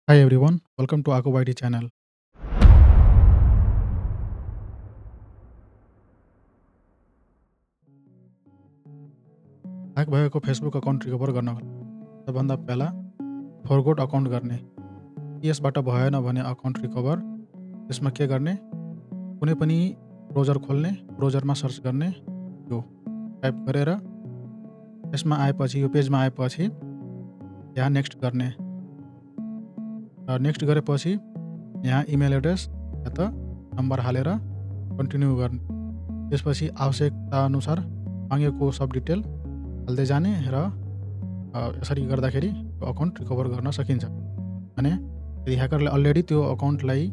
Hi everyone, welcome to Ako YT channel. Hack भएको Facebook account recover गर्नको लागि सबभन्दा पहिला फरगोट अकाउन्ट गर्ने। यसबाट भएन भने अकाउन्ट रिकभर त्यसमा के गर्ने, कुनै पनि ब्राउजर खोल्ने, ब्राउजरमा सर्च गर्ने, यो टाइप गरेर यसमा आएपछि यो पेजमा आएपछि यहाँ नेक्स्ट गर्ने र नेक्स्ट गरेपछि यहाँ इमेल एड्रेस या त नम्बर हालेर कन्टिन्यू गर्ने। त्यसपछि आवश्यकता अनुसार मागेको सब डिटेल हाल्दै जाने र यसरी गर्दाखेरि त्यो अकाउन्ट रिकभर गर्न सकिन्छ। भने यदि ह्याकरले अलरेडी त्यो अकाउन्टलाई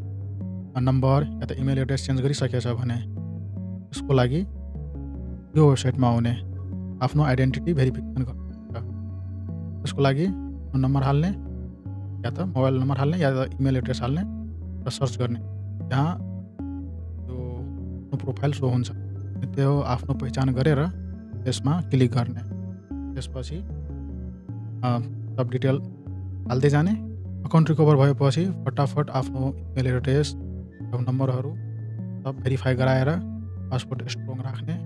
नम्बर या त इमेल एड्रेस चेन्ज गरिसकेछ भने त्यसको लागि यो वेबसाइटमा आउने आफ्नो आइडेन्टिटी भेरिफिकेसन गर्नु। त्यसको लागि नम्बर हाल्ने या त मोबाइल नम्बर हाल्ने या त इमेल एड्रेस हाल्ने र सर्च गर्ने। यहाँ त्यो प्रोफाइल सो हुन्छ, त्यो आफ्नो पहिचान गरेर त्यसमा क्लिक गर्ने। त्यसपछि सब डिटेल हाल्दै जाने। अकाउन्ट रिकभर भएपछि फटाफट आफ्नो इमेल एड्रेस र नम्बरहरू सब भेरिफाई गराएर पासवर्ड स्ट्रङ राख्ने।